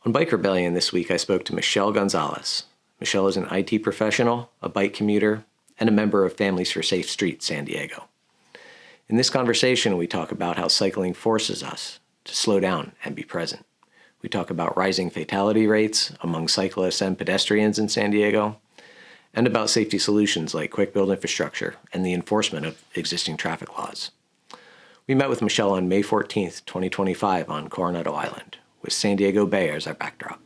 On Bike Rebellion this week, I spoke to Michelle Gonzalez. Michelle is an IT professional, a bike commuter, and a member of Families for Safe Streets San Diego. In this conversation, we talk about how cycling forces us to slow down and be present. We talk about rising fatality rates among cyclists and pedestrians in San Diego, and about safety solutions like quick build infrastructure and the enforcement of existing traffic laws. We met with Michelle on May 14th, 2025 on Coronado Island, with San Diego Bay as our backdrop.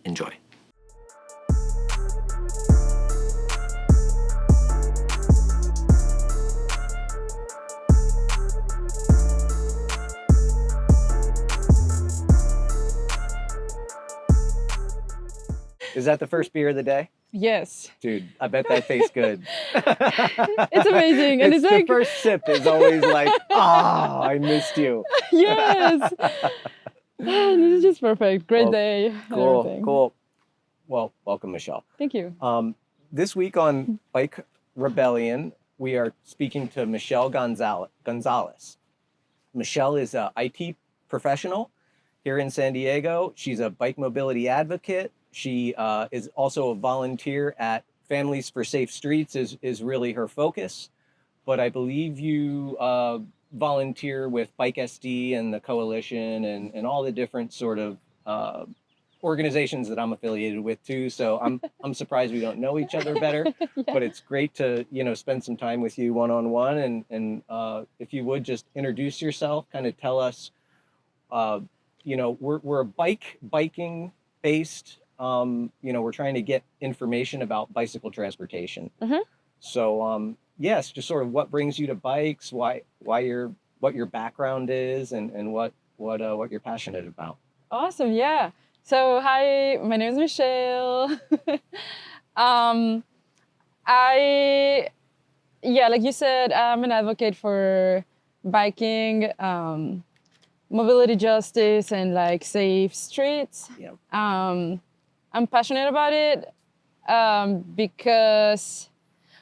Enjoy. Is that the first beer of the day? Yes. Dude, I bet that tastes good. It's amazing. And it's the like first sip is always like, I missed you. yes. This is just perfect. Great day. And everything. Cool. Well, welcome, Michelle. Thank you. This week on Bike Rebellion, we are speaking to Michelle Gonzalez. Michelle is an IT professional here in San Diego. She's a bike mobility advocate. She is also a volunteer at Families for Safe Streets is really her focus. But I believe you volunteer with Bike SD and the Coalition and all the different sort of organizations that I'm affiliated with too. So I'm surprised we don't know each other better. Yeah. But it's great to spend some time with you one-on-one. And if you would just introduce yourself, kind of tell us. We're a biking based. We're trying to get information about bicycle transportation. Mm-hmm. So, yes, just sort of what brings you to bikes, what your background is, and what you're passionate about. Awesome. Yeah. So hi, my name is Michelle. Like you said, I'm an advocate for biking, mobility justice, and like safe streets. Yeah. I'm passionate about it because,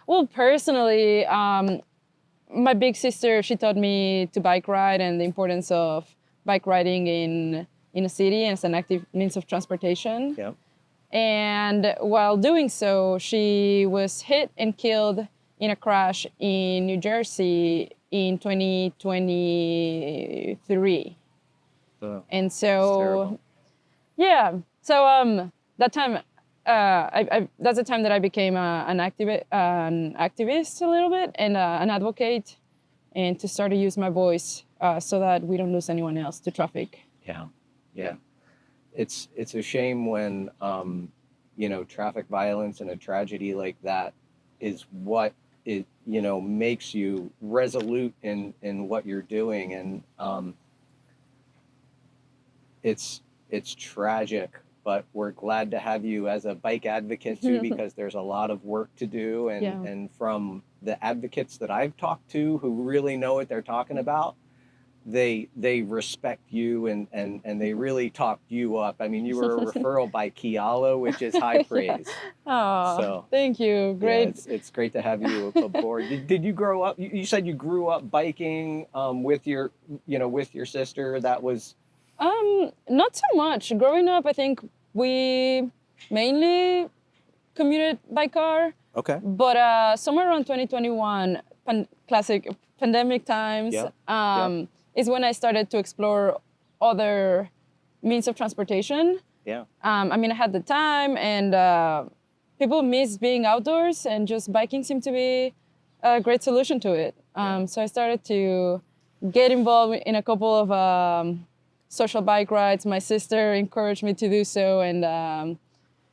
well, personally, my big sister, she taught me to bike ride and the importance of bike riding in a city as an active means of transportation. Yeah. And while doing so, she was hit and killed in a crash in New Jersey in 2023. And so, yeah. So that time, that's the time that I became an activist a little bit and an advocate, and to start to use my voice so that we don't lose anyone else to traffic. Yeah. It's a shame when traffic violence and a tragedy like that is what it makes you resolute in what you're doing, and it's tragic. But we're glad to have you as a bike advocate too, because there's a lot of work to do. And from the advocates that I've talked to who really know what they're talking about, they respect you and they really talked you up. I mean, you were a referral by Kiala, which is high praise. Oh, so, thank you. Great. Yeah, it's great to have you aboard. Did you grow up? You said you grew up biking with your sister. That was. Not so much. Growing up, I think we mainly commuted by car. Okay. But somewhere around 2021, classic pandemic times, is when I started to explore other means of transportation. Yeah. I had the time, and people miss being outdoors, and just biking seemed to be a great solution to it. So I started to get involved in a couple of social bike rides. My sister encouraged me to do so, and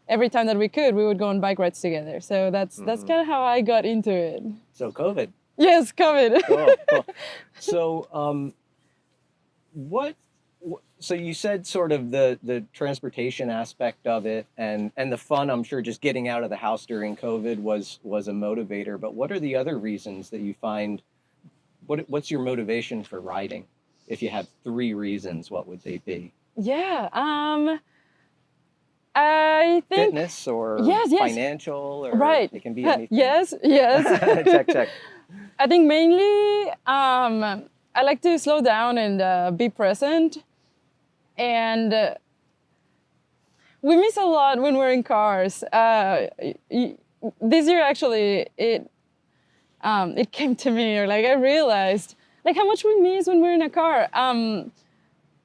every time that we could, we would go on bike rides together. So that's kind of how I got into it. So COVID. Yes, COVID. Cool. So so you said sort of the transportation aspect of it and the fun, I'm sure just getting out of the house during COVID was a motivator, but what are the other reasons that you find, what's your motivation for riding? If you had 3 reasons, what would they be? Yeah, I think fitness or financial, or right. It can be anything. Yes. check. I think mainly I like to slow down and be present, and we miss a lot when we're in cars. This year, actually, it came to me, or like I realized, like how much we miss when we're in a car.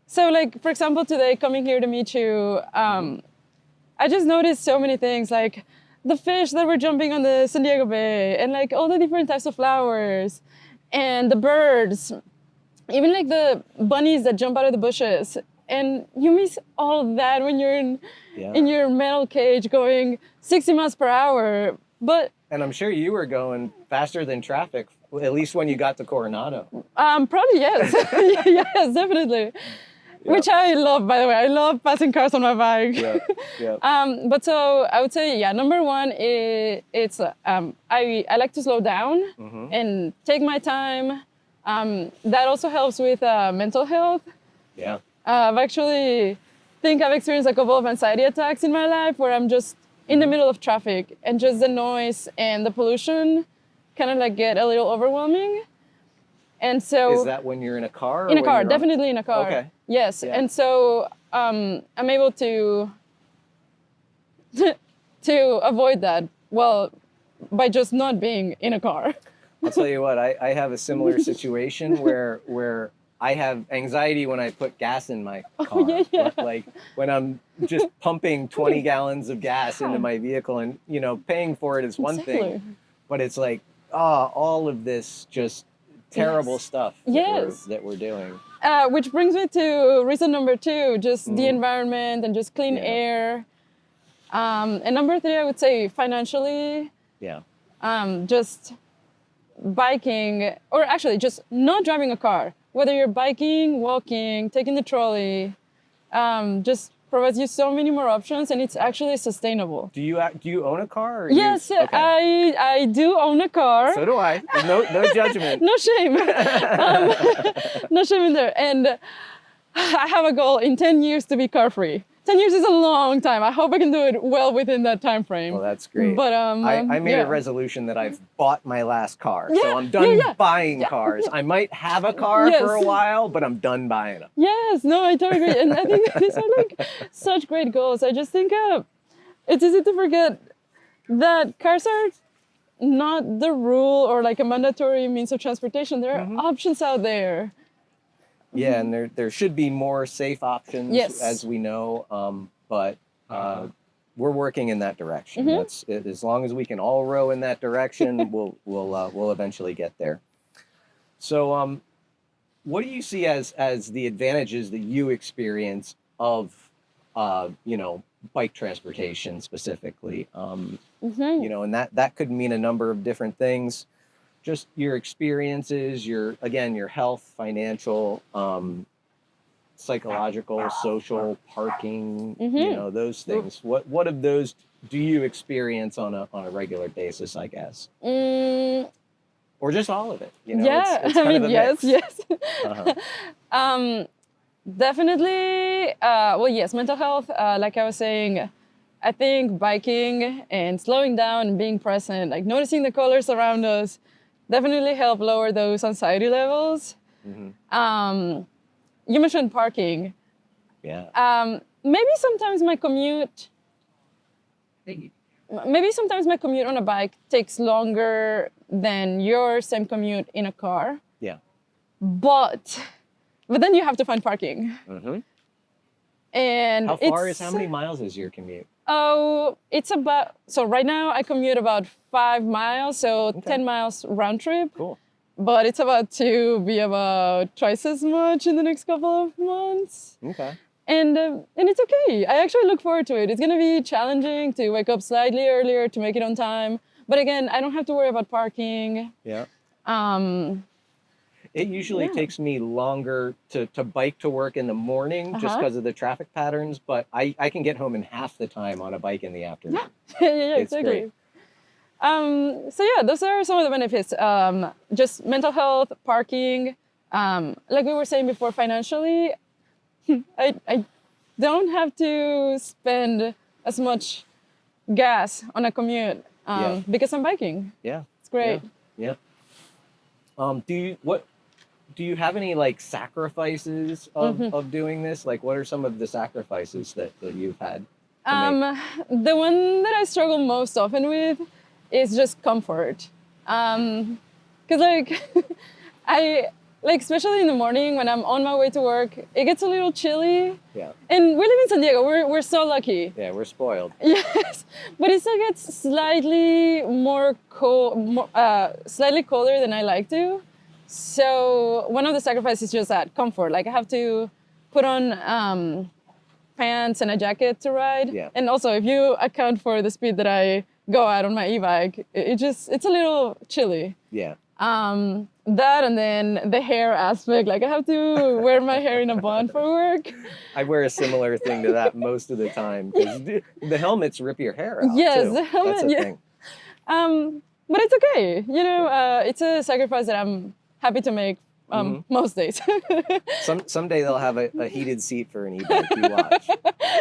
So, like for example, today coming here to meet you, I just noticed so many things, like the fish that were jumping on the San Diego Bay, and like all the different types of flowers, and the birds, even like the bunnies that jump out of the bushes. And you miss all of that when you're in your metal cage going 60 miles per hour. But And I'm sure you were going faster than traffic, at least when you got to Coronado. probably yes. Yes, definitely. Which I love, by the way. I love passing cars on my bike. But so I would say, number one is I like to slow down and take my time. That also helps with mental health. Yeah. I've experienced a couple of anxiety attacks in my life where I'm just in the middle of traffic and just the noise and the pollution kind of like get a little overwhelming. And so is that when you're in a car? In a car, definitely in a car. Okay. Yes. Yeah. And so I'm able to avoid that, well, by just not being in a car. I'll tell you what, I have a similar situation where I have anxiety when I put gas in my car. Like when I'm just pumping 20 gallons of gas into my vehicle, and paying for it is one thing, but it's like, all of this just terrible stuff that we're doing. Which brings me to reason number 2, just the environment and just clean air. And number 3, I would say financially. Yeah. Just biking, or actually just not driving a car. Whether you're biking, walking, taking the trolley, just provides you so many more options, and it's actually sustainable. Do you own a car? Or yes, okay. I do own a car. So do I. No judgment. No shame. No shame in there. And I have a goal in 10 years to be car free. 10 years is a long time. I hope I can do it well within that time frame. Well, that's great. But I made a resolution that I've bought my last car. So I'm done buying cars. I might have a car for a while, but I'm done buying them. Yes, no, I totally agree. And I think these are like such great goals. I just think it's easy to forget that cars are not the rule or like a mandatory means of transportation. There are options out there. Yeah, and there should be more safe options, as we know, but we're working in that direction. That's as long as we can all row in that direction, we'll eventually get there. So, what do you see as the advantages that you experience of bike transportation specifically? And that could mean a number of different things. Just your experiences, your health, financial, psychological, social, parking, those things. What of those do you experience on a regular basis, I guess? Or just all of it? It's kind of a mix. Yes. Definitely. Yes, mental health. Like I was saying, I think biking and slowing down and being present, like noticing the colors around us, definitely help lower those anxiety levels. You mentioned parking. Yeah. Maybe sometimes my commute on a bike takes longer than your same commute in a car. Yeah. But then you have to find parking. And how many miles is your commute? Oh, so right now I commute about 5 miles, so 10 miles round trip. Cool. But it's about to be about twice as much in the next couple of months. Okay. And it's okay. I actually look forward to it. It's going to be challenging to wake up slightly earlier to make it on time. But again, I don't have to worry about parking. Yeah. It usually takes me longer to bike to work in the morning just because of the traffic patterns, but I can get home in half the time on a bike in the afternoon. Yeah, exactly. Those are some of the benefits. Just mental health, parking. Like we were saying before, financially, I don't have to spend as much gas on a commute because I'm biking. Yeah. It's great. Yeah. Do you have any like sacrifices of doing this? Like, what are some of the sacrifices that you've had? The one that I struggle most often with is just comfort. Because I especially in the morning when I'm on my way to work, it gets a little chilly. Yeah. And we live in San Diego. We're so lucky. Yeah, we're spoiled. Yes, but it still gets slightly more cold, slightly colder than I like to. So one of the sacrifices is just that comfort. Like I have to put on pants and a jacket to ride. Yeah. And also, if you account for the speed that I go out on my e-bike, it's a little chilly. Yeah. That and then the hair aspect, like I have to wear my hair in a bun for work. I wear a similar thing to that most of the time because the helmets rip your hair out. Yes, too. the helmet, That's a yeah. thing. But it's okay. It's a sacrifice that I'm happy to make most days. Someday they'll have a heated seat for an e-bike. You watch.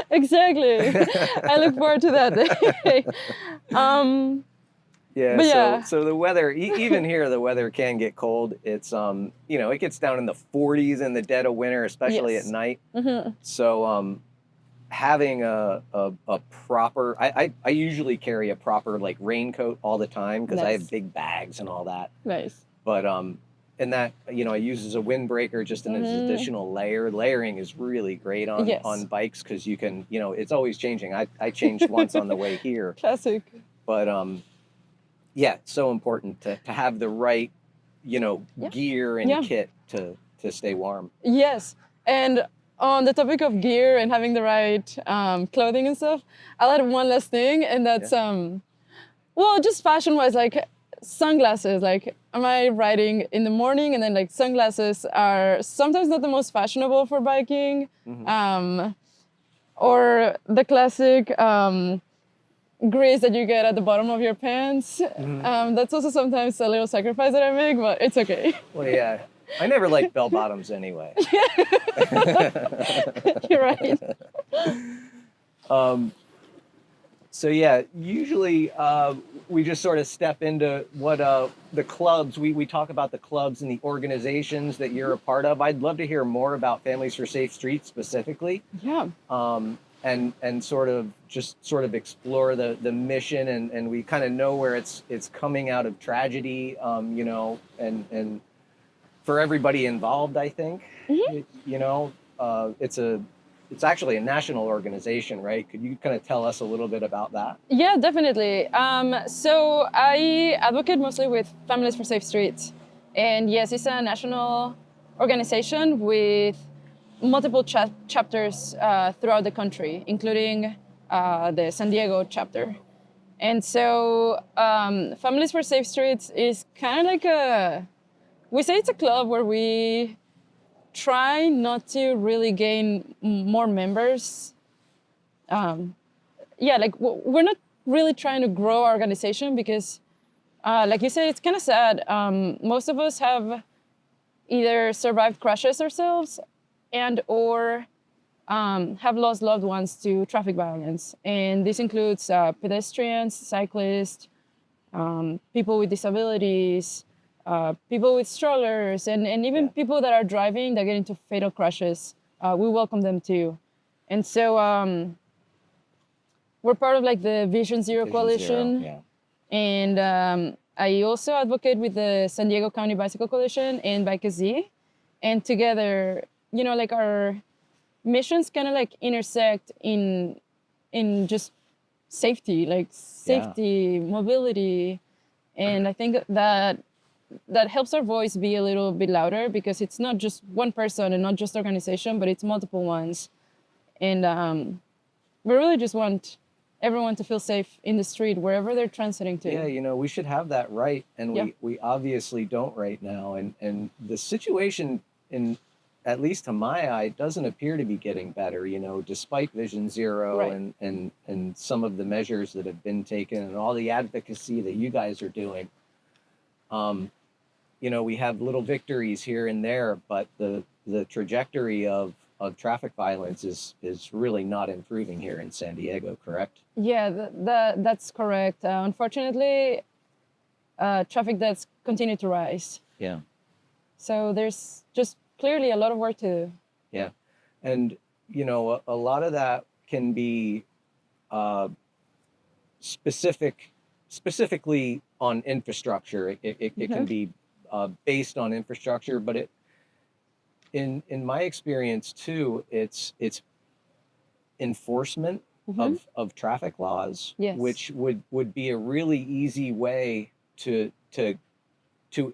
Exactly. I look forward to that day. Yeah, But yeah. So the weather, even here, the weather can get cold. It's, it gets down in the 40s in the dead of winter, especially Yes. at night. Mm-hmm. So having a proper, I usually carry a proper like raincoat all the time because I Nice. have big bags and all that. Nice. But and that, I use as a windbreaker just an additional layer. Layering is really great Yes. on bikes because you can, it's always changing. I changed once on the way here. Classic. But yeah, it's so important to have the right, gear and Yeah. kit to stay warm. Yes. And on the topic of gear and having the right clothing and stuff, I'll add one last thing, and that's just fashion-wise, like sunglasses. Like, am I riding in the morning, and then like sunglasses are sometimes not the most fashionable for biking, or the classic grease that you get at the bottom of your pants. That's also sometimes a little sacrifice that I make, but it's okay. Well, yeah, I never liked bell bottoms anyway. You're right. So yeah, usually we just sort of step into what the clubs, we talk about the clubs and the organizations that you're a part of. I'd love to hear more about Families for Safe Streets specifically. Yeah. And sort of explore the mission, and we kind of know where it's coming out of tragedy, and for everybody involved, I think, it's actually a national organization, right? Could you kind of tell us a little bit about that? Yeah, definitely. So I advocate mostly with Families for Safe Streets. And yes, it's a national organization with multiple chapters throughout the country, including the San Diego chapter. And so Families for Safe Streets is kind of like we say it's a club where we try not to really gain more members. We're not really trying to grow our organization because, like you said, it's kind of sad. Most of us have either survived crashes ourselves and or have lost loved ones to traffic violence. And this includes pedestrians, cyclists, people with disabilities, people with strollers, and even people that are driving that get into fatal crashes. We welcome them too. And so we're part of like the Vision Zero Coalition. Yeah. And I also advocate with the San Diego County Bicycle Coalition and Bike Z. And together, our missions kind of like intersect in just safety, mobility. And I think that helps our voice be a little bit louder because it's not just one person and not just organization, but it's multiple ones. And we really just want everyone to feel safe in the street, wherever they're transiting to. Yeah, we should have that right. And we obviously don't right now. And the situation, at least to my eye, doesn't appear to be getting better, despite Vision Zero Right. and some of the measures that have been taken and all the advocacy that you guys are doing. We have little victories here and there, but the trajectory of traffic violence is really not improving here in San Diego, correct? Yeah, that's correct. Unfortunately, traffic deaths continue to rise. Yeah. So there's just clearly a lot of work to do. Yeah. And, a lot of that can be uh, specifically on infrastructure. It can be based on infrastructure, but in my experience too, it's enforcement of traffic laws, Yes. which would be a really easy way to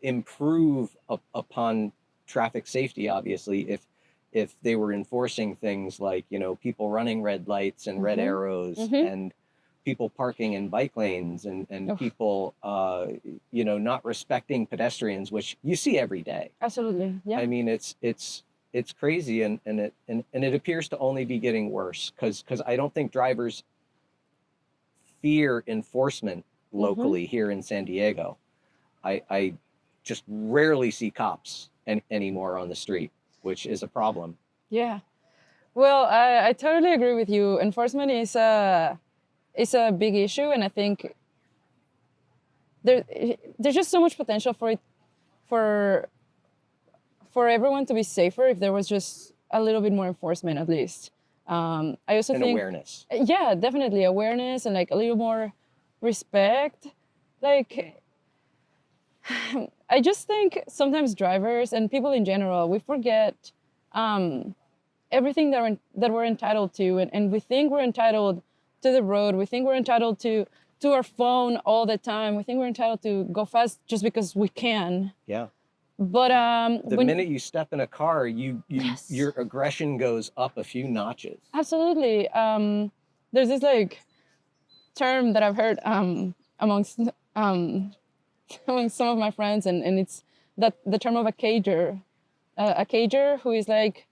improve upon traffic safety, obviously, if they were enforcing things like, people running red lights and red arrows, and people parking in bike lanes, and people not respecting pedestrians, which you see every day. Absolutely. Yeah. I mean, it's crazy, and it appears to only be getting worse, because I don't think drivers fear enforcement locally here in San Diego. I just rarely see cops anymore on the street, which is a problem. Yeah. Well, I totally agree with you. Enforcement is a big issue, and I think there's just so much potential for it, for everyone to be safer if there was just a little bit more enforcement, at least. I also think awareness. Yeah, definitely awareness, and like a little more respect. Like, I just think sometimes drivers and people in general, we forget everything that we're entitled to, and we think we're entitled to the road. We think we're entitled to our phone all the time. We think we're entitled to go fast just because we can. Yeah. But the minute you step in a car, Yes. your aggression goes up a few notches. Absolutely. There's this like term that I've heard amongst some of my friends, and it's that the term of a cager. A cager who is like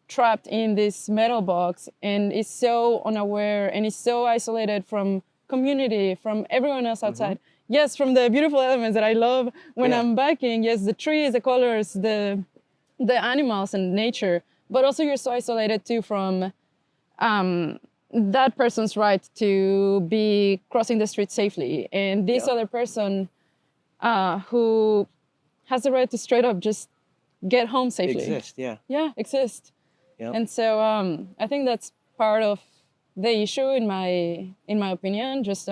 trapped in this metal box and is so unaware and is so isolated from community, from everyone else outside. Yes, from the beautiful elements that I love when I'm biking. Yes, the trees, the colors, the animals and nature. But also you're so isolated too from that person's right to be crossing the street safely. And this other person who has the right to straight up just get home safely. Exist, yeah. Yeah, exist. Yep. And so I think that's part of the issue in my opinion. Just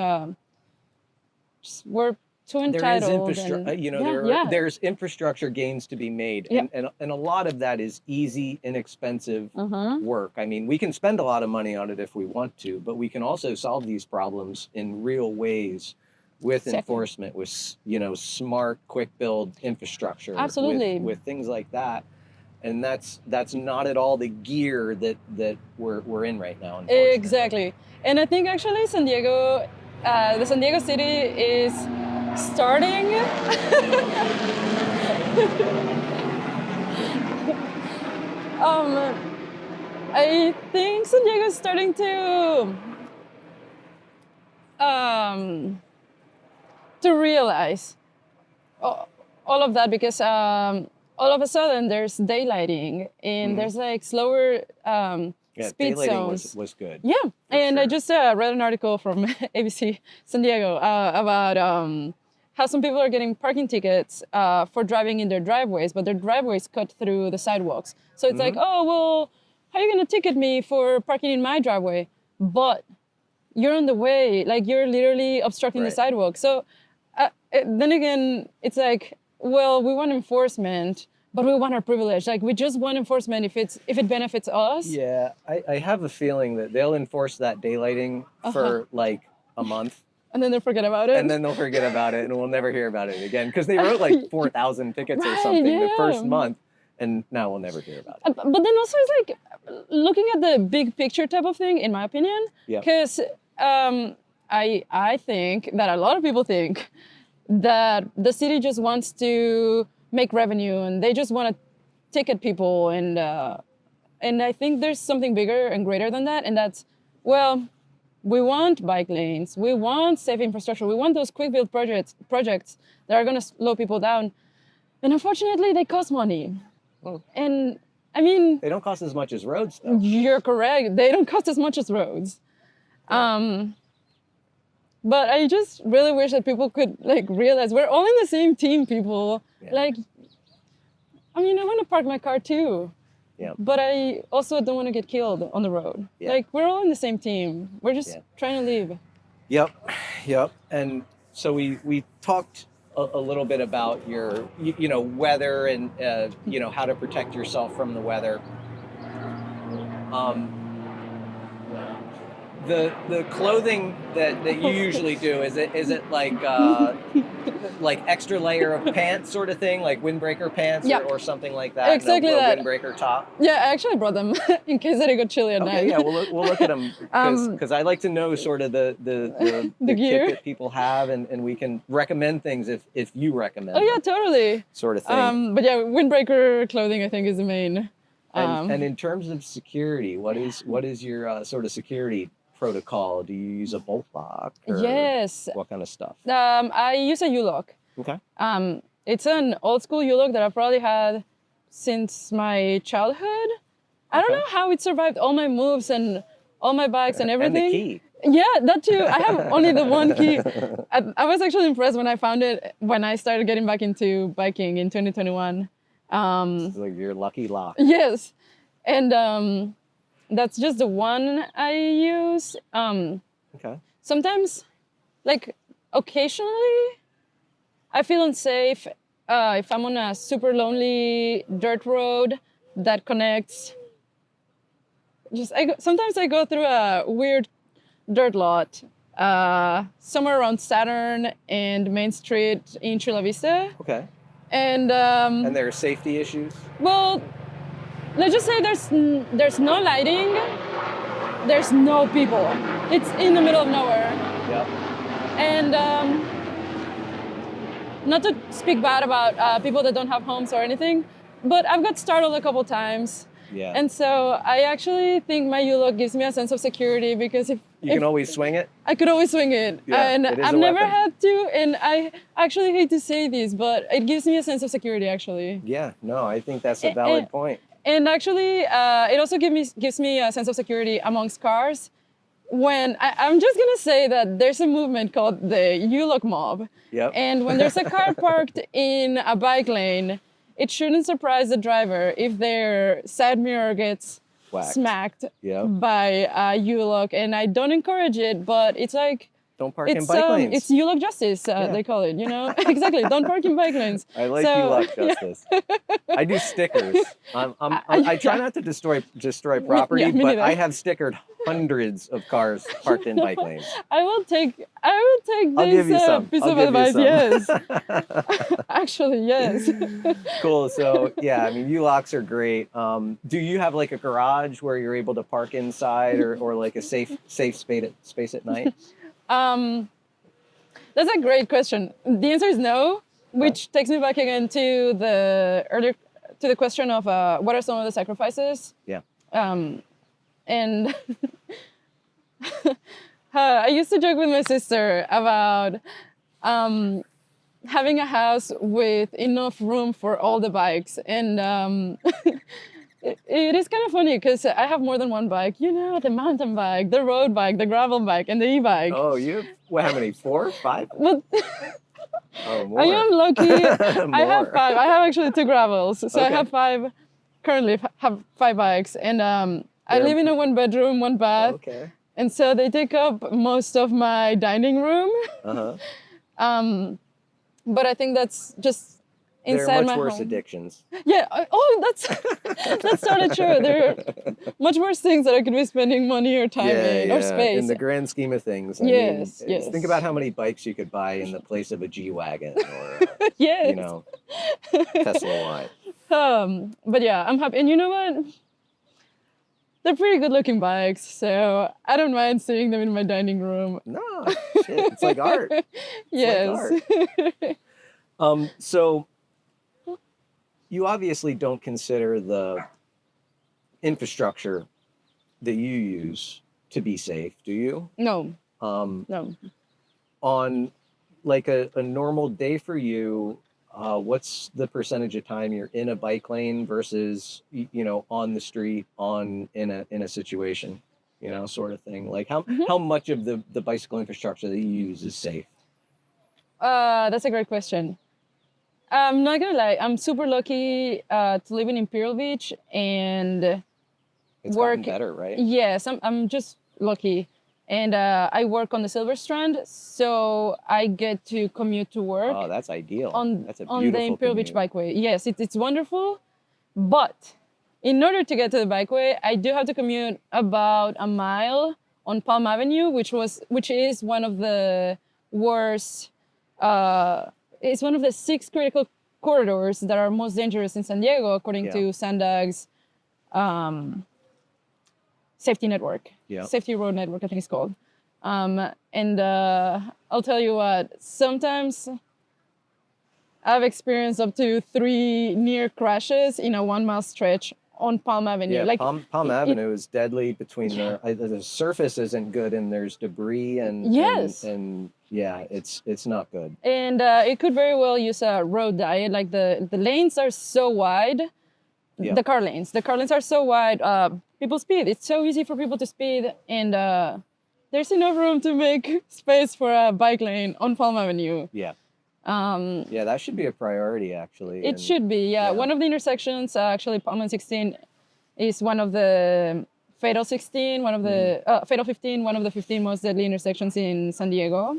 we're too entitled. There's infrastructure gains to be made, and a lot of that is easy, inexpensive work. I mean, we can spend a lot of money on it if we want to, but we can also solve these problems in real ways with enforcement, with smart, quick build infrastructure. Absolutely. With things like that. And that's not at all the gear that we're in right now. Exactly. And I think actually San Diego, the San Diego city is starting. I think San Diego is starting to realize all of that, because all of a sudden there's daylighting and there's like slower speed zones. Was good. Yeah, and sure. I just read an article from ABC San Diego about how some people are getting parking tickets for driving in their driveways, but their driveways cut through the sidewalks. So it's like, oh, well, how are you going to ticket me for parking in my driveway? But you're on the way, like you're literally obstructing the sidewalk. So then again, it's like, well, we want enforcement, but we want our privilege. Like, we just want enforcement if it benefits us. Yeah, I have a feeling that they'll enforce that daylighting for like a month. And then they'll forget about it. And then they'll forget about it, and we'll never hear about it again. Because they wrote like 4,000 tickets or something the first month, and now we'll never hear about it. But then also it's like looking at the big picture type of thing, in my opinion. Because I think that a lot of people think that the city just wants to make revenue and they just want to ticket people, and I think there's something bigger and greater than that, and that's, well, we want bike lanes, we want safe infrastructure, we want those quick build projects that are going to slow people down, and unfortunately they cost money. And I mean, they don't cost as much as roads, though. You're correct, they don't cost as much as roads. But I just really wish that people could like realize we're all in the same team, people. Like, I mean, I want to park my car too. Yeah. But I also don't want to get killed on the road. Yeah. Like, we're all in the same team. We're just Yeah. trying to live. Yep. And so we talked a little bit about your, weather and, how to protect yourself from the weather. The clothing that you usually do, is it like extra layer of pants sort of thing, like windbreaker pants or something like that? Exactly and a that. windbreaker top? Yeah, I actually brought them in case that it got chilly at night. Yeah, we'll look at them because I like to know sort of the gear kit that people have, and we can recommend things if you recommend. Oh yeah, totally. Sort of thing. But yeah, windbreaker clothing I think is the main. And in terms of security, what is your sort of security protocol? Do you use a bolt lock? Or yes. What kind of stuff? I use a U-lock. Okay. It's an old school U-lock that I've probably had since my childhood. I don't know how it survived all my moves and all my bikes and everything. And the key. Yeah, that too. I have only the one key. I was actually impressed when I found it when I started getting back into biking in 2021. It's like your lucky lock. Yes. And that's just the one I use. Okay. Sometimes, like occasionally, I feel unsafe if I'm on a super lonely dirt road that connects. Sometimes I go through a weird dirt lot somewhere around Saturn and Main Street in Chula Vista. Okay. And there are safety issues? Well, let's just say there's no lighting, there's no people. It's in the middle of nowhere. Yep. And not to speak bad about people that don't have homes or anything, but I've got startled a couple times. Yeah. And so I actually think my U-lock gives me a sense of security because if you can always swing it? I could always swing it. Yeah, and it is I've a never weapon. had to, and I actually hate to say this, but it gives me a sense of security actually. Yeah, no, I think that's a valid point. And actually, it also gives me a sense of security amongst cars. When I'm just gonna say that there's a movement called the U-lock mob. Yep. And when there's a car parked in a bike lane, it shouldn't surprise the driver if their side mirror gets Whacked. Smacked Yep. by a U-lock. And I don't encourage it, but it's like, don't park in bike lanes. It's U-lock justice, they call it, Exactly, don't park in bike lanes. I like U-lock justice. I do stickers. I try not to destroy property, but neither. I have stickered hundreds of cars parked in bike lanes. I will take I'll give you this some. piece I'll of give you advice, some. yes. Actually, yes. Cool. So yeah, I mean, U-locks are great. Do you have like a garage where you're able to park inside, or like a safe space at night? That's a great question. The answer is no, which takes me back again to the question of what are some of the sacrifices? Yeah. And I used to joke with my sister about having a house with enough room for all the bikes. And it is kind of funny because I have more than one bike. The mountain bike, the road bike, the gravel bike, and the e-bike. Oh, how many? 4, 5? But Oh, more. I am lucky. I have 5. I have actually 2 gravels. So I Okay. have 5, currently have 5 bikes. And I live in a 1-bedroom, 1 bath. Okay. And so they take up most of my dining room. Uh-huh. But I think that's just There inside are my much worse home. addictions. Yeah. That's totally true. There are much worse things that I could be spending money or time in or space. In the grand scheme of things. I Yes, mean, yes. Think about how many bikes you could buy in the place of a G-Wagon or, Yes. Tesla Y. But yeah, I'm happy. And you know what? They're pretty good looking bikes, so I don't mind seeing them in my dining room. No, shit, it's like art. Yes. Like art. So you obviously don't consider the infrastructure that you use to be safe, do you? No. No. On like a normal day for you, what's the percentage of time you're in a bike lane versus on the street, in a situation, sort of thing? Like how much of the bicycle infrastructure that you use is safe? That's a great question. I'm not gonna lie, I'm super lucky to live in Imperial Beach and It's work. gotten better, right? Yes, I'm just lucky. And I work on the Silver Strand, so I get to commute to work Oh, that's ideal. on That's a on the beautiful Imperial Beach commute. Bikeway. Yes, it's wonderful, but in order to get to the bikeway, I do have to commute about a mile on Palm Avenue, which is one of the worst. It's one of the 6 critical corridors that are most dangerous in San Diego, according Yeah. to SANDAG's safety network, Yeah. safety road network, I think it's called. And I'll tell you what, sometimes I've experienced up to 3 near crashes in a 1 mile stretch on Palm Avenue. Yeah, Like Palm it- Avenue is deadly between the surface isn't good and there's debris and Yes. and yeah, it's not good. And it could very well use a road diet. Like the lanes are so wide, Yeah. the car lanes are so wide. People speed. It's so easy for people to speed, and there's enough room to make space for a bike lane on Palm Avenue. Yeah. Yeah, that should be a priority actually. It should be, yeah. yeah. One of the intersections, actually, Palm and 16 is one of the fatal 16, one of the fatal 15, one of the 15 most deadly intersections in San Diego.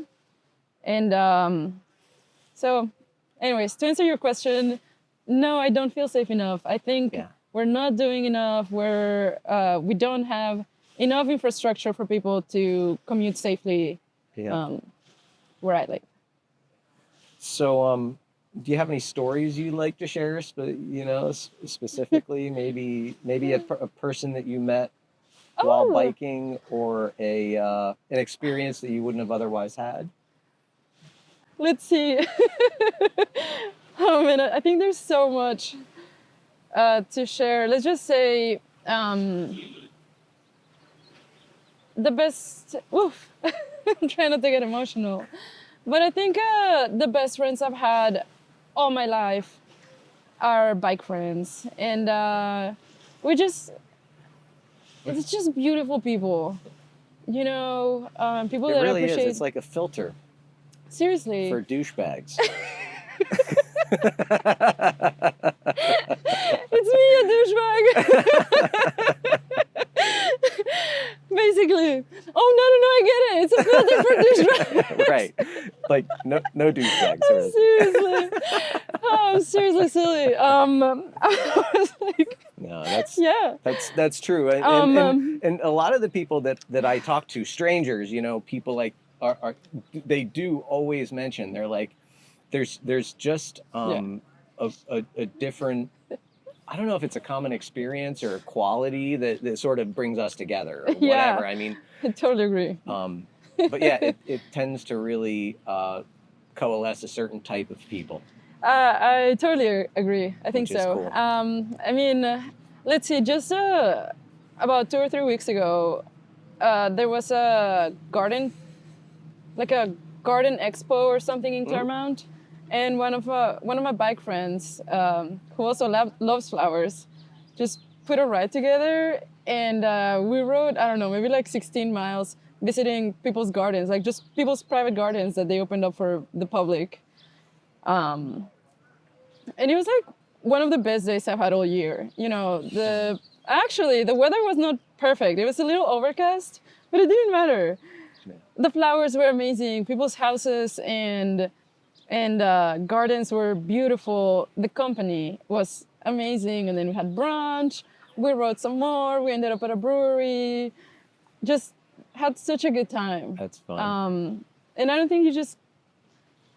And so, anyways, to answer your question, no, I don't feel safe enough. I think Yeah. we're not doing enough. We don't have enough infrastructure for people to commute safely Yeah. where I live. So, do you have any stories you'd like to share? Specifically, maybe a person that you met while Oh. biking, or an experience that you wouldn't have otherwise had. Let's see. Oh man, I think there's so much to share. Let's just say the best. Oof, I'm trying not to get emotional, but I think the best friends I've had all my life are bike friends, and it's just beautiful people. You know, people It that really appreciate. is. It's like a filter Seriously. for douchebags. It's me, a douchebag. Basically. Oh, no, I get it. It's a filter for douchebags. Right. Like no douchebags. I'm seriously. Oh, I'm seriously silly. I was like, No, yeah. that's true. And a lot of the people that I talk to, strangers, people like are they do always mention, they're like, there's just a different, I don't know if it's a common experience or a quality that sort of brings us together or whatever. Yeah. I mean, I totally agree. but yeah, it tends to really coalesce a certain type of people. I totally agree. I think Which is so. cool. I mean, let's see, just about 2 or 3 weeks ago, there was a garden expo or something in Claremont. And one of my bike friends, who also loves flowers, just put a ride together, and we rode, I don't know, maybe like 16 miles visiting people's gardens, like just people's private gardens that they opened up for the public. And it was like one of the best days I've had all year. Actually, the weather was not perfect. It was a little overcast, but it didn't matter. The flowers were amazing. People's houses and gardens were beautiful. The company was amazing. And then we had brunch. We rode some more. We ended up at a brewery. Just had such a good time. That's fun. And I don't think you just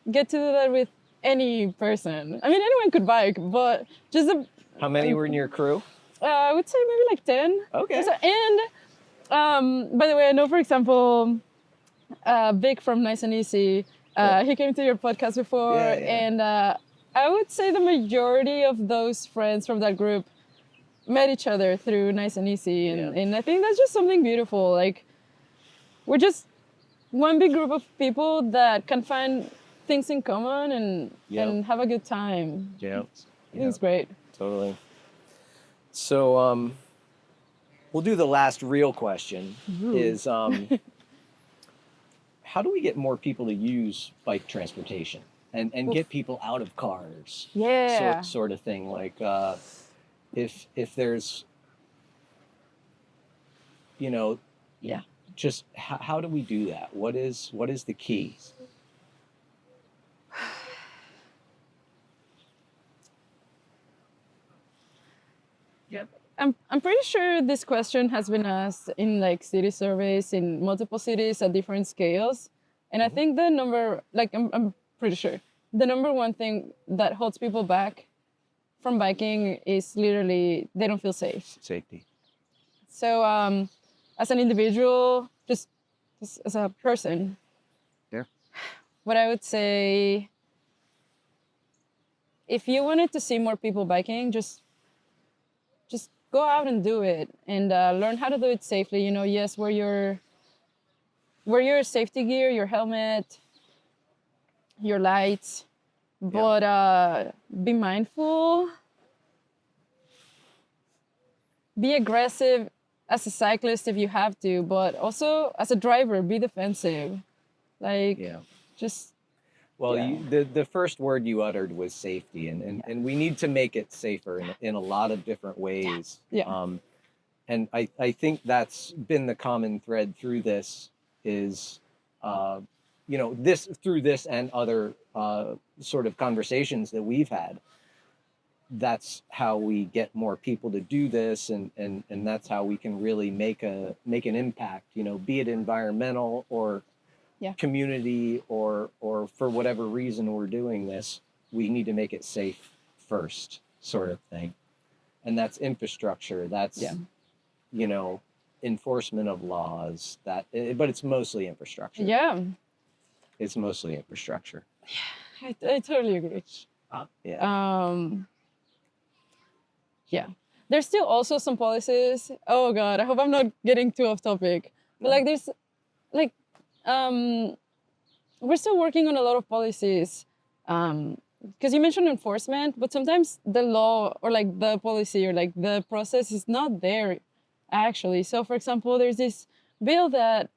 get to do that with any person. I mean, anyone could bike, but just How many were in your crew? I would say maybe like 10. Okay. And by the way, I know, for example, Vic from Nice and Easy, he came to your podcast before, Yeah. and I would say the majority of those friends from that group met each other through Nice and Easy, and I think that's just something beautiful. Like, we're just one big group of people that can find things in common and have a good time. Yeah. I think it's great. Totally. So, we'll do the last real question. Is how do we get more people to use bike transportation? and get people out of cars. Yeah. Sort of thing. Like if there's, you know, Yeah. just how do we do that? What is the key? I'm pretty sure this question has been asked in like city surveys in multiple cities at different scales. And I think the number, like I'm pretty sure, the number one thing that holds people back from biking is literally they don't feel safe. Safety. So as an individual, just as a person, Yeah. what I would say, if you wanted to see more people biking, just go out and do it and learn how to do it safely. You know, yes, wear your safety gear, your helmet, your lights, but be mindful, be aggressive as a cyclist if you have to, but also as a driver, be defensive. Like, just. Well, Yeah. the first word you uttered was safety, and we need to make it safer in a lot of different ways. Yeah. And I think that's been the common thread through this is, through this and other sort of conversations that we've had. That's how we get more people to do this, and that's how we can really make an impact. You know, be it environmental or community or for whatever reason we're doing this, we need to make it safe first, sort of thing. And that's infrastructure. That's enforcement of laws. But it's mostly infrastructure. Yeah. It's mostly infrastructure. I totally agree. Yeah. There's still also some policies. Oh God, I hope I'm not getting too off topic. But like there's like we're still working on a lot of policies. Because you mentioned enforcement, but sometimes the law or like the policy or like the process is not there actually. So for example, there's this bill that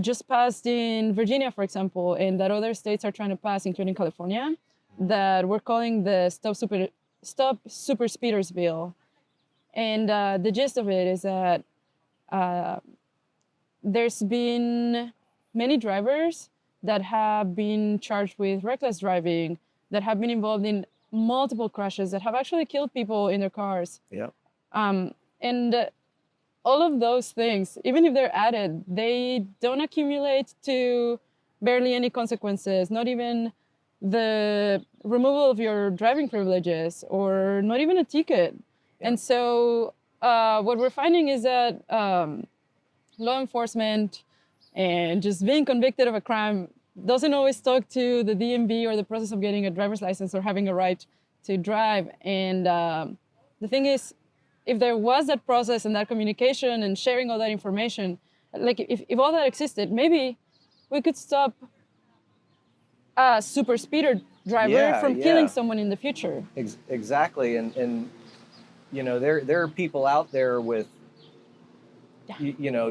just passed in Virginia, for example, and that other states are trying to pass, including California, that we're calling the Stop Super Speeders bill. And the gist of it is that there's been many drivers that have been charged with reckless driving, that have been involved in multiple crashes, that have actually killed people in their cars. Yeah. And all of those things, even if they're added, they don't accumulate to barely any consequences, not even the removal of your driving privileges or not even a ticket. Yeah. And so what we're finding is that law enforcement and just being convicted of a crime doesn't always talk to the DMV or the process of getting a driver's license or having a right to drive. And the thing is, if there was that process and that communication and sharing all that information, like if all that existed, maybe we could stop a super speeder driver from killing someone in the future. Exactly. And you know, there are people out there with,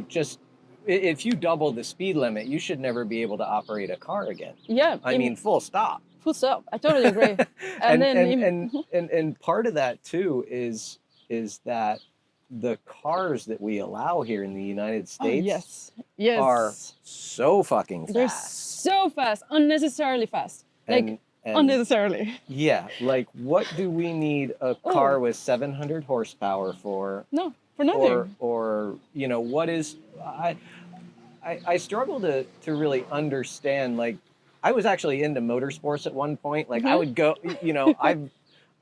just, if you double the speed limit, you should never be able to operate a car again. Yeah. I mean, full stop. Full stop. I totally agree. And part of that too is that the cars that we allow here in the United States are so fucking fast. They're so fast, unnecessarily fast. Like unnecessarily. Yeah, like what do we need a car with 700 horsepower for? No, for nothing. Or what is I struggle to really understand. Like, I was actually into motorsports at one point. Like, I would go,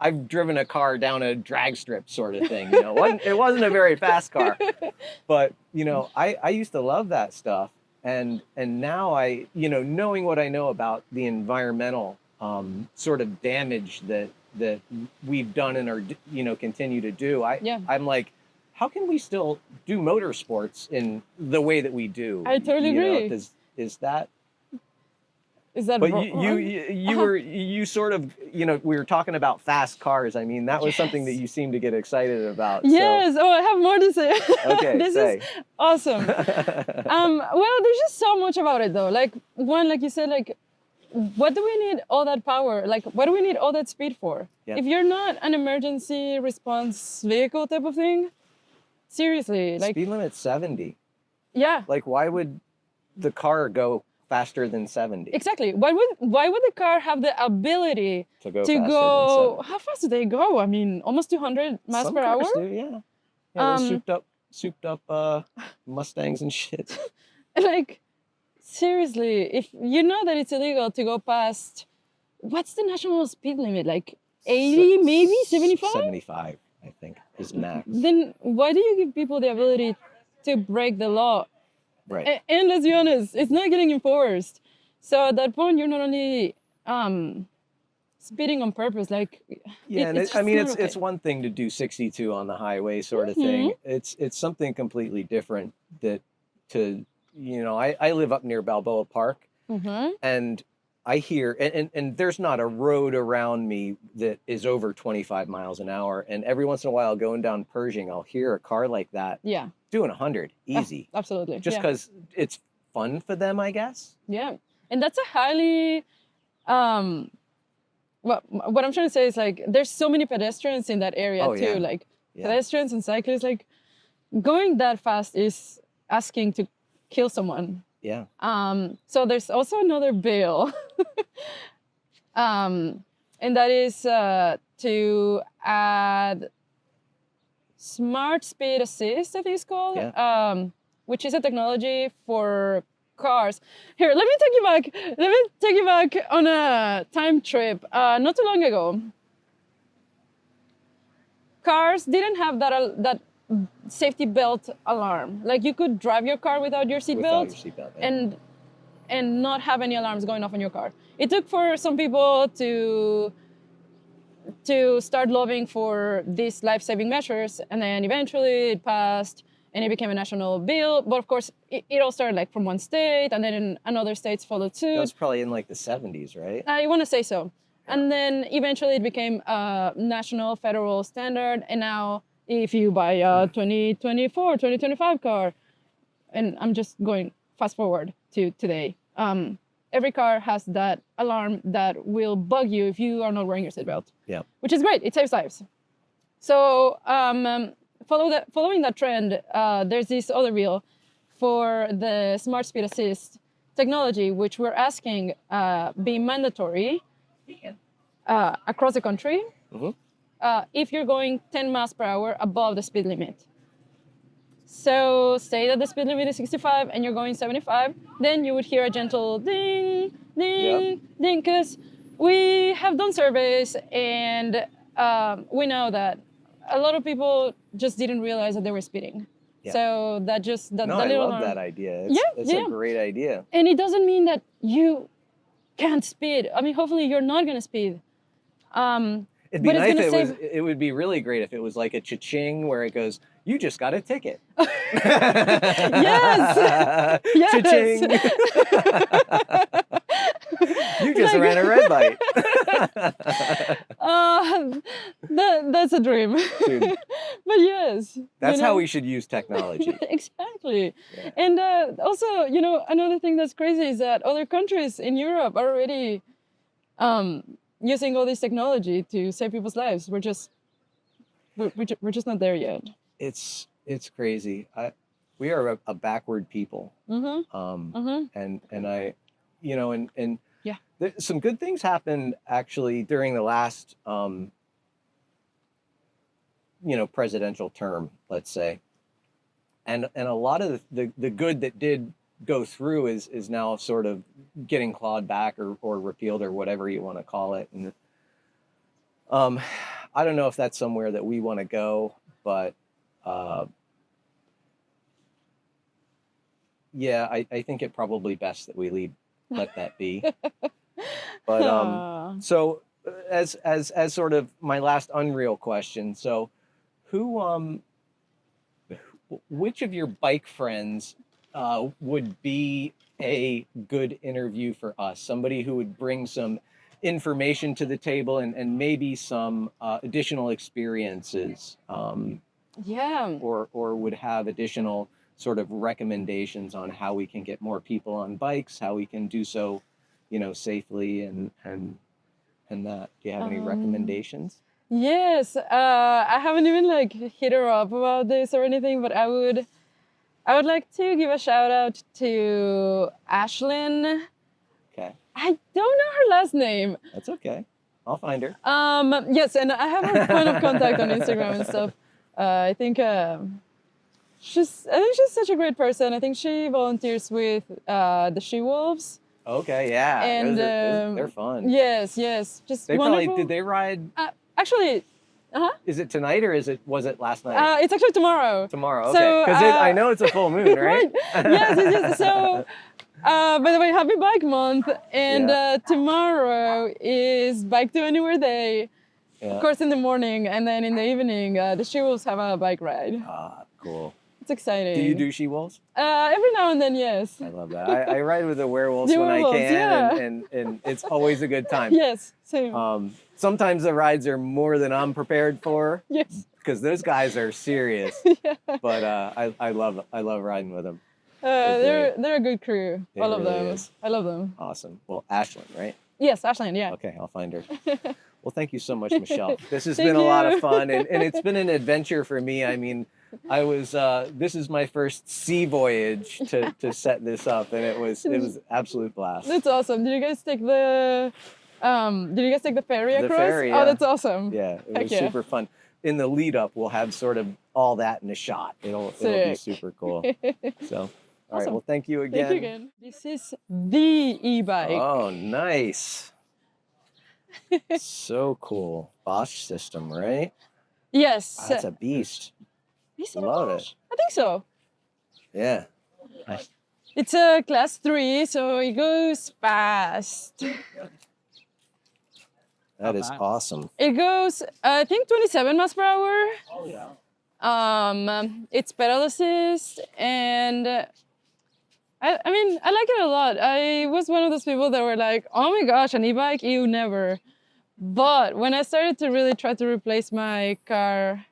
I've driven a car down a drag strip sort of thing. It wasn't a very fast car, but I used to love that stuff. And now I, knowing what I know about the environmental sort of damage that we've done and are continue to do, I'm like, how can we still do motorsports in the way that we do? I totally agree. Is that? But you sort of, we were talking about fast cars. I mean, that was something that you seemed to get excited about. Yes. So. Oh, I have more to say. Okay. This is awesome. Well, there's just so much about it though. Like one, like you said, like what do we need all that power? Like, what do we need all that speed for? Yeah. If you're not an emergency response vehicle type of thing, seriously, like, Speed limit's 70. yeah, Like, why would the car go faster than 70? exactly. Why would the car have the ability To go to faster go? than 70. How fast do they go? I mean, almost 200 miles Some per hour. cars do, yeah. Yeah, those souped up Mustangs and shit. Like, seriously, if you know that it's illegal to go past, what's the national speed limit? Like 80, maybe 75? 75, I think, is max. Then why do you give people the ability to break the law? Right. And let's be honest, it's not getting enforced. So at that point, you're not only speeding on purpose, like Yeah, and it's I just mean, not it's okay. one thing to do 62 on the highway sort of thing. It's something completely different that I live up near Balboa Park, and I hear, and there's not a road around me that is over 25 miles an hour. And every once in a while, going down Pershing, I'll hear a car like that Yeah, doing 100 easy, absolutely. just Yeah. because it's fun for them, I guess. Yeah, and that's a highly what I'm trying to say is, like, there's so many pedestrians in that area Oh, too. yeah. Like Yeah. pedestrians and cyclists, like going that fast is asking to kill someone. Yeah. So there's also another bill, and that is to add smart speed assist, I think it's called, Yeah. which is a technology for cars. Here, let me take you back. Let me take you back on a time trip. Not too long ago, cars didn't have that safety belt alarm. Like, you could drive your car without your Without seatbelt, your seatbelt. Yeah. and not have any alarms going off on your car. It took for some people to start lobbying for these life-saving measures, and then eventually it passed and it became a national bill. But of course, it all started like from one state, and then another states followed suit. That was probably in like the 70s, right? I want to say so. Yeah. And then eventually it became a national federal standard. And now if you buy a 2024, 2025 car, and I'm just going fast forward to today, every car has that alarm that will bug you if you are not wearing your seatbelt. Yeah. Which is great. It saves lives. So following that trend, there's this other bill for the smart speed assist technology, which we're asking be mandatory across the country if you're going 10 miles per hour above the speed limit. So say that the speed limit is 65 and you're going 75, then you would hear a gentle ding, ding, ding, because we have done surveys and we know that a lot of people just didn't realize that they were speeding. Yeah. So that just No, I love that idea. It's a great idea. And it doesn't mean that you can't speed. I mean, hopefully you're not going to speed. It'd be but it's nice gonna it would be really great if it was like a cha-ching where it goes, you just got a ticket. Yes. Yes. Cha-ching. You just ran a red light. That's a dream. Dude, But yes. that's how we should use technology. Exactly. Yeah. And also, another thing that's crazy is that other countries in Europe are already using all this technology to save people's lives. We're just not there yet. It's crazy. We are a backward people. And I, and yeah, some good things happened actually during the last, presidential term, let's say. And a lot of the good that did go through is now sort of getting clawed back or repealed or whatever you want to call it. And I don't know if that's somewhere that we want to go, but yeah, I think it probably best that we let that be. But so as sort of my last unreal question, so which of your bike friends would be a good interview for us? Somebody who would bring some information to the table and maybe some additional experiences, or would have additional sort of recommendations on how we can get more people on bikes, how we can do so safely and that. Do you have any recommendations? Yes, I haven't even like hit her up about this or anything, but I would like to give a shout out to Ashlyn. Okay, I don't know her last name. that's okay. I'll find her. Yes, and I have her point of contact on Instagram and stuff. I think she's such a great person. I think she volunteers with the She Wolves. Okay, yeah, And they're fun. Yes, just They wonderful. probably did they ride? Actually, Is it tonight or was it last night? it's actually tomorrow. Tomorrow, So, okay. Because I know it's a full moon, right? Yes. So, by the way, happy Bike Month, and Yeah. tomorrow is Bike to Anywhere Day. Yeah. Of course, in the morning, and then in the evening, the She Wolves have a bike ride. Ah, cool. It's exciting. Do you do she wolves? Every now and then, yes. I love that. I ride with the werewolves The when werewolves, I can, yeah. and it's always a good time. Yes, same. Sometimes the rides are more than I'm prepared for Yes. because those guys are serious. Yeah. But I love riding with them. They're a good crew. It All of really them. is. I love them. Awesome. Well, Ashlyn, right? Yes, Ashlyn. Yeah. Okay, I'll find her. Well, thank you so much, Michelle. This has Thank been a lot you. of fun, and it's been an adventure for me. I mean, this is my first sea voyage to set this up, and it was absolute blast. That's awesome. Did you guys take the ferry The across? ferry, Oh, yeah. that's awesome. Yeah, it Heck was yeah. super fun. In the lead up, we'll have sort of all that in a shot. It'll be Sick. super cool. So, all right. Awesome. Well, thank you again. Thank you again. This is the e-bike. Oh, nice. So cool. Bosch system, right? Yes. Wow, that's a beast. Is it love Bosch? it. I think so. Yeah. Nice. It's a class 3, so it goes fast. That is awesome. It goes, I think, 27 miles per hour. Oh yeah. It's pedal assist, and I mean, I like it a lot. I was one of those people that were like, oh my gosh, an e-bike, you never. But when I started to really try to replace my car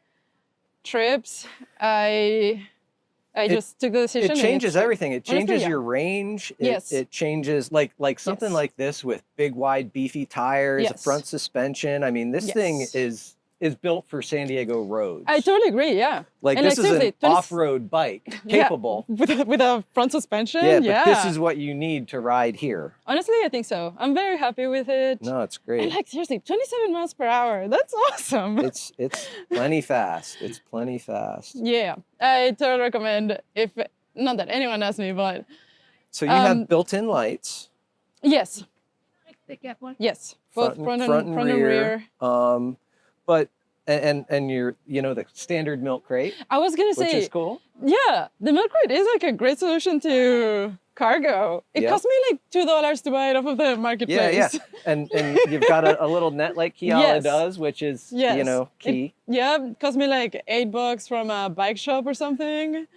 trips, I just took the decision. It and changes it's- everything. It honestly, changes yeah. your range. Yes. It changes like something Yes. like this with big, wide, beefy tires, Yes. front suspension. I mean, this thing Yes. is built for San Diego roads. I totally agree, yeah. Like And this is seriously, an 20 off-road bike, Yeah, capable. with a front suspension, Yeah, yeah. but this is what you need to ride here. Honestly, I think so. I'm very happy with it. No, it's And great. like, seriously, 27 miles per hour. That's awesome. It's plenty fast. It's plenty fast. Yeah, I totally recommend if, not that anyone asks me, but So you have built-in lights, yes, They get one. yes, both front and rear. But and you're the standard milk crate, I was gonna which say, is cool. yeah, the milk crate is like a great solution to cargo. It Yeah. cost me like $2 to buy it off of the marketplace. Yeah. And you've got a little net like Kiala Yes. does, which is Yes. key. It cost me like $8 from a bike shop or something.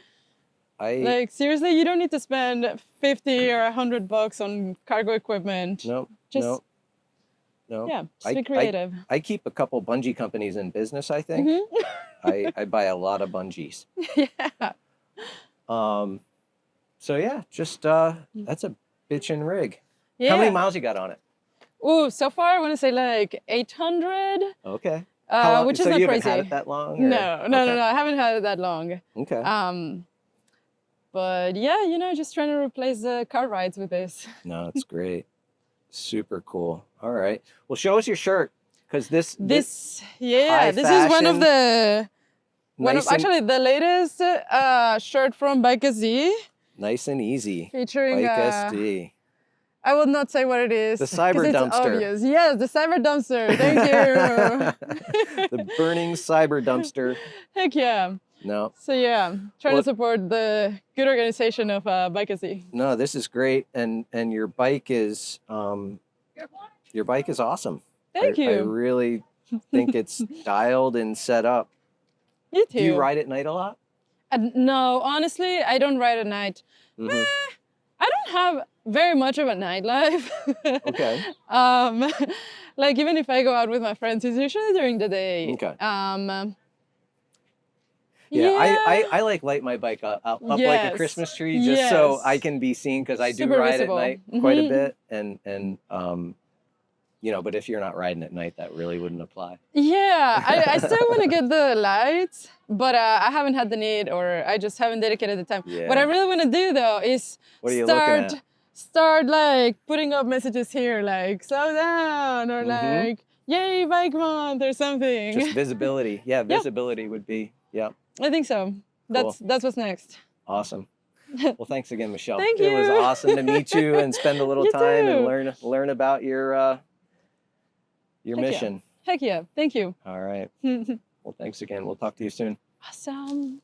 Like seriously, you don't need to spend 50 or $100 on cargo equipment. no, Just no. yeah, just be creative. I keep a couple bungee companies in business. I think I buy a lot of bungees. Yeah. So yeah, just that's a bitchin' rig. Yeah. How many miles you got on it? Ooh, so far I want to say like 800, Okay. How long, which is so not you crazy. haven't had it that long? or- No, I haven't had it that long. Okay. But yeah, just trying to replace the car rides with this. No, it's great. Super cool. All right. Well, show us your shirt because this High this is one of the nice and, actually the latest shirt from Advocacy nice and easy. featuring. Bike SD. I will not say what it is. The 'cause cyber it's dumpster. obvious. Yes, the cyber dumpster. Thank you. The burning cyber dumpster. Heck yeah. No, So yeah, trying Well- to support the good organization of Advocacy. no, this is great, and your bike is awesome. Thank I you. really think it's dialed and set up. You too. Do you ride at night a lot? No, honestly, I don't ride at night. Mhm. I don't have very much of a nightlife. Okay. Like even if I go out with my friends, it's usually during the day. Okay. Yeah, Yeah. I like light my bike up like a Yes. Christmas tree just so I Yes. can be seen because I do Super ride visible. at night quite a bit and you know, but if you're not riding at night, that really wouldn't apply. Yeah, I still want to get the lights, but I haven't had the need, or I just haven't dedicated the time. What I Yeah. really want to do though is What are you looking at? start like putting up messages here, like slow down, or Mm-hmm. like yay bike month or something. Just visibility. Yeah, Yeah, visibility would be, yeah, I think so. cool. That's what's next. Awesome. Well, thanks again, Michelle. Thank It was you. awesome to meet you and spend a little You time and too. learn about your Heck mission. yeah. Heck yeah. Thank you. All right. Well, thanks again. We'll talk to you soon. Awesome.